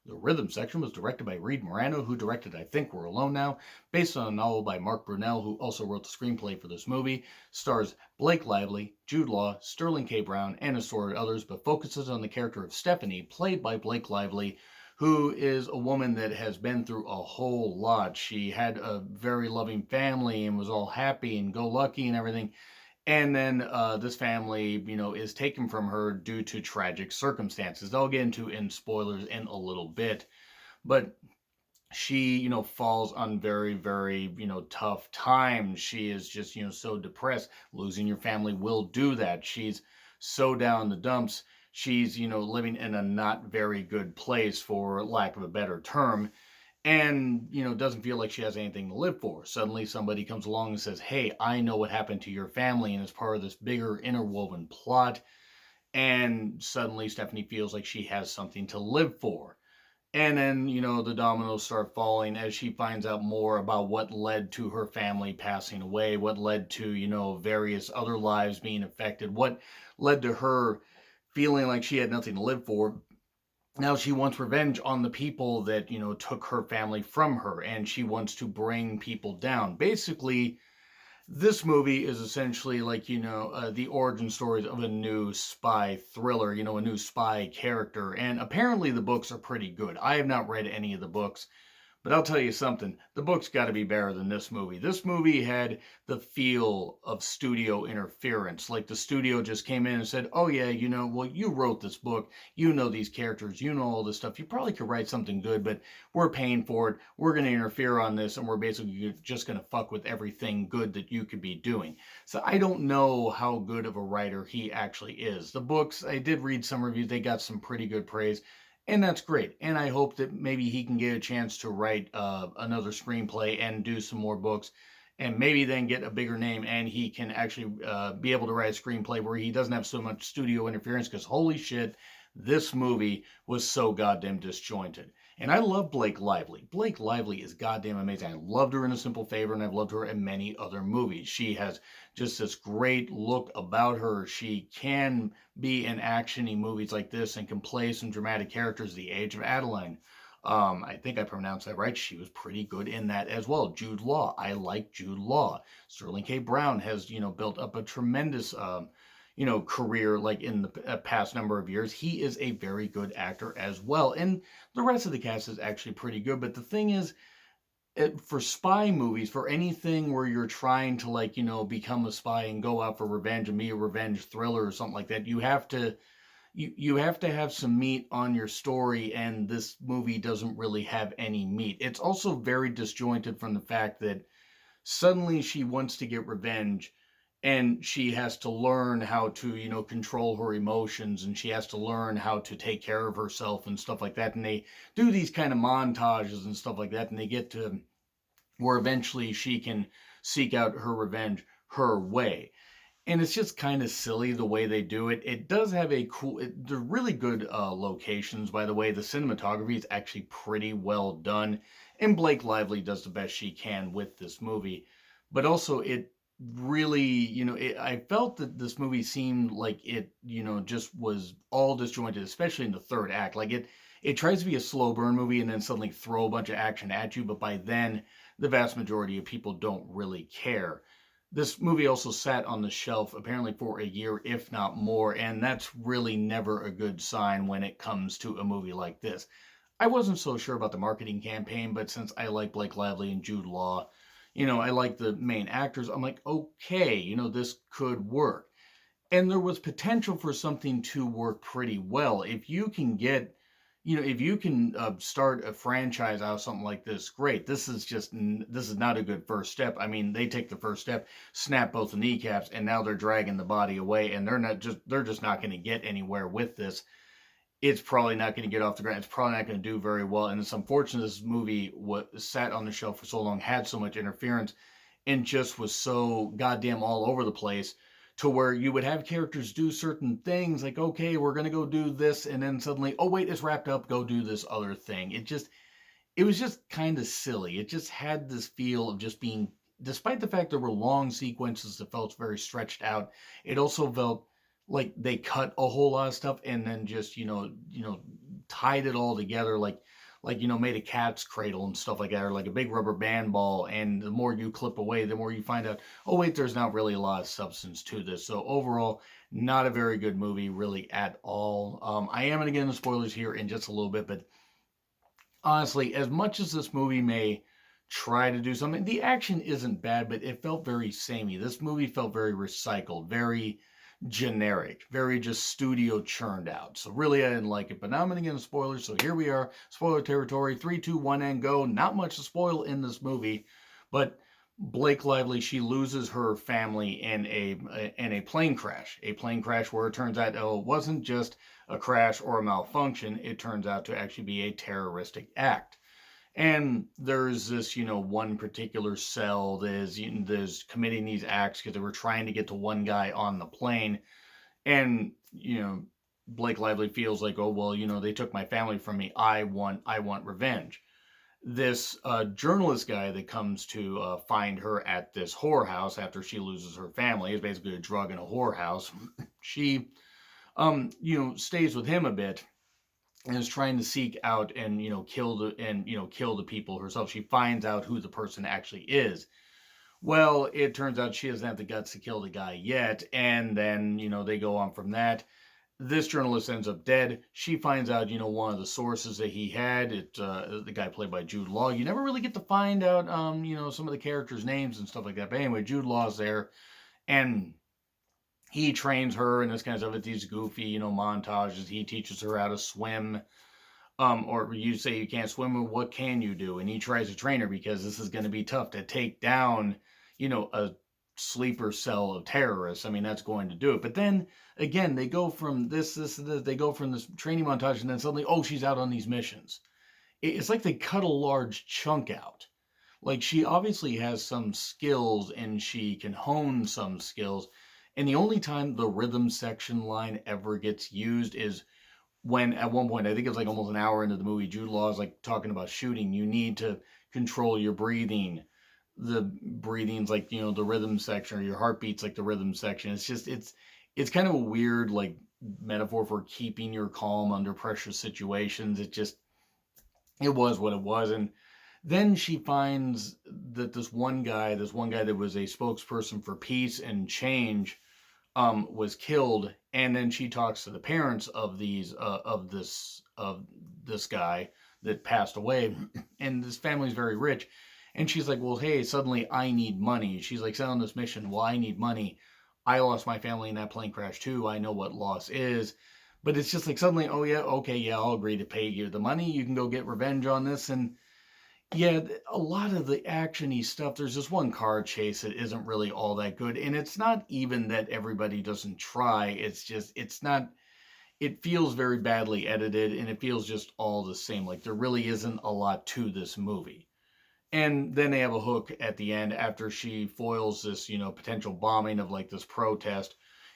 The rhythm section was directed by Reed Morano, who directed I Think We're Alone Now, based on a novel by Mark Brunell, who also wrote the screenplay for this movie. Stars Blake Lively, Jude Law, Sterling K. Brown, and assorted others, but focuses on the character of Stephanie, played by Blake Lively, who is a woman that has been through a whole lot. She had a very loving family and was all happy and go lucky and everything. And then this family, is taken from her due to tragic circumstances. I'll get into in spoilers in a little bit, but she, falls on very, very, tough times. She is just, so depressed. Losing your family will do that. She's so down in the dumps. She's, living in a not very good place, for lack of a better term, and doesn't feel like she has anything to live for. Suddenly somebody comes along and says, hey, I know what happened to your family, and it's part of this bigger interwoven plot. And suddenly Stephanie feels like she has something to live for. And then, the dominoes start falling as she finds out more about what led to her family passing away, what led to, various other lives being affected, what led to her feeling like she had nothing to live for. Now she wants revenge on the people that, took her family from her, and she wants to bring people down. Basically, this movie is essentially like, the origin stories of a new spy thriller, a new spy character. And apparently the books are pretty good. I have not read any of the books, but I'll tell you something, the book's got to be better than this movie. This movie had the feel of studio interference. Like the studio just came in and said, oh yeah, well, you wrote this book, these characters, all this stuff. You probably could write something good, but we're paying for it. We're going to interfere on this, and we're basically just going to fuck with everything good that you could be doing. So I don't know how good of a writer he actually is. The books, I did read some reviews, they got some pretty good praise. And that's great. And I hope that maybe he can get a chance to write another screenplay and do some more books, and maybe then get a bigger name, and he can actually be able to write a screenplay where he doesn't have so much studio interference, because holy shit, this movie was so goddamn disjointed. And I love Blake Lively. Blake Lively is goddamn amazing. I loved her in A Simple Favor, and I've loved her in many other movies. She has just this great look about her. She can be in actiony movies like this and can play some dramatic characters. The Age of Adeline. I think I pronounced that right. She was pretty good in that as well. Jude Law. I like Jude Law. Sterling K. Brown has, built up a tremendous, career like in the past number of years. He is a very good actor as well. And the rest of the cast is actually pretty good. But the thing is, for spy movies, for anything where you're trying to like, become a spy and go out for revenge and be a revenge thriller or something like that, you have to have some meat on your story, and this movie doesn't really have any meat. It's also very disjointed from the fact that suddenly she wants to get revenge, and she has to learn how to, control her emotions, and she has to learn how to take care of herself and stuff like that. And they do these kind of montages and stuff like that, and they get to where eventually she can seek out her revenge her way. And it's just kind of silly the way they do it. It does have they're really good locations, by the way. The cinematography is actually pretty well done, and Blake Lively does the best she can with this movie. But also, it really, I felt that this movie seemed like it, just was all disjointed, especially in the third act. Like it tries to be a slow burn movie and then suddenly throw a bunch of action at you, but by then, the vast majority of people don't really care. This movie also sat on the shelf apparently for a year, if not more, and that's really never a good sign when it comes to a movie like this. I wasn't so sure about the marketing campaign, but since I like Blake Lively and Jude Law, I like the main actors, I'm like, okay, this could work. And there was potential for something to work pretty well. If you can get, if you can start a franchise out of something like this, great. This is not a good first step. I mean, they take the first step, snap both the kneecaps, and now they're dragging the body away, and they're just not going to get anywhere with this. It's probably not going to get off the ground. It's probably not going to do very well. And it's unfortunate this movie sat on the shelf for so long, had so much interference, and just was so goddamn all over the place, to where you would have characters do certain things like, okay, we're going to go do this. And then suddenly, oh, wait, it's wrapped up. Go do this other thing. It was just kind of silly. It just had this feel of just being, despite the fact there were long sequences that felt very stretched out, it also felt like they cut a whole lot of stuff and then just, tied it all together like made a cat's cradle and stuff like that, or like a big rubber band ball. And the more you clip away, the more you find out, oh wait, there's not really a lot of substance to this. So overall, not a very good movie, really at all. I am going to get into spoilers here in just a little bit, but honestly, as much as this movie may try to do something, the action isn't bad, but it felt very samey. This movie felt very recycled, very generic, very just studio churned out. So really, I didn't like it. But now I'm going to get into spoilers. So here we are, spoiler territory. 3, 2, 1, and go. Not much to spoil in this movie, but Blake Lively, she loses her family in a plane crash. A plane crash where it turns out, oh, it wasn't just a crash or a malfunction. It turns out to actually be a terroristic act. And there's this, one particular cell that is committing these acts because they were trying to get to one guy on the plane. And, Blake Lively feels like, oh, well, they took my family from me. I want revenge. This journalist guy that comes to find her at this whorehouse after she loses her family, is basically a drug in a whorehouse. She, stays with him a bit and is trying to seek out and kill the people herself. She finds out who the person actually is. Well, it turns out she doesn't have the guts to kill the guy yet, and then they go on from that. This journalist ends up dead. She finds out, one of the sources that he had, the guy played by Jude Law. You never really get to find out, some of the characters' names and stuff like that. But anyway, Jude Law's there, and he trains her and this kind of stuff at these goofy, montages. He teaches her how to swim. Or you say you can't swim, well, what can you do? And he tries to train her because this is going to be tough to take down, a sleeper cell of terrorists. I mean, that's going to do it. But then again, they go from this, they go from this training montage, and then suddenly, oh, she's out on these missions. It's like they cut a large chunk out. Like, she obviously has some skills and she can hone some skills. And the only time the rhythm section line ever gets used is when at one point, I think it's like almost an hour into the movie, Jude Law is like talking about shooting. You need to control your breathing. The breathing's like, the rhythm section, or your heartbeat's like the rhythm section. It's just, it's kind of a weird, like, metaphor for keeping your calm under pressure situations. It was what it was. And then she finds that this one guy that was a spokesperson for peace and change, was killed. And then she talks to the parents of this guy that passed away, and this family's very rich. And she's like, well, hey, suddenly I need money. She's like, sent on this mission. Well, I need money. I lost my family in that plane crash too. I know what loss is. But it's just like suddenly, oh yeah, okay, yeah, I'll agree to pay you the money. You can go get revenge on this. And yeah, a lot of the action-y stuff, there's this one car chase that isn't really all that good. And it's not even that everybody doesn't try. It's just, it feels very badly edited, and it feels just all the same. Like, there really isn't a lot to this movie. And then they have a hook at the end after she foils this, potential bombing of like this protest,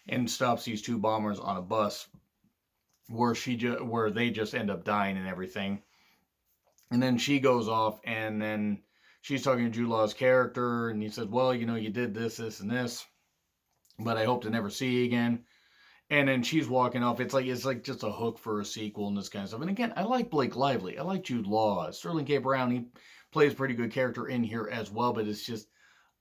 and stops these two bombers on a bus where where they just end up dying and everything. And then she goes off, and then she's talking to Jude Law's character, and he says, well, you did this, this, and this, but I hope to never see you again. And then she's walking off. It's like just a hook for a sequel and this kind of stuff. And again, I like Blake Lively. I like Jude Law. Sterling K. Brown, he plays a pretty good character in here as well, but it's just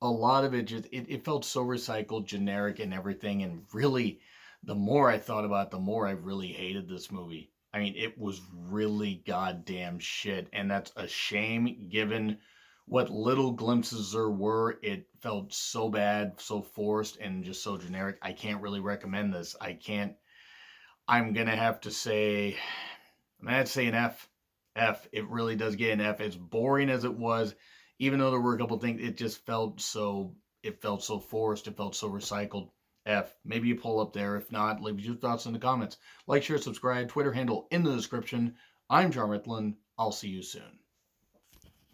a lot of it it felt so recycled, generic, and everything. And really, the more I thought about it, the more I really hated this movie. I mean, it was really goddamn shit, and that's a shame given what little glimpses there were. It felt so bad, so forced, and just so generic. I can't really recommend this. I'm gonna have to say, I'd say an F. F. It really does get an F. As boring as it was, even though there were a couple things, it felt so forced. It felt so recycled. F. Maybe you pull up there. If not, leave your thoughts in the comments. Like, share, subscribe. Twitter handle in the description. I'm John Ritland. I'll see you soon.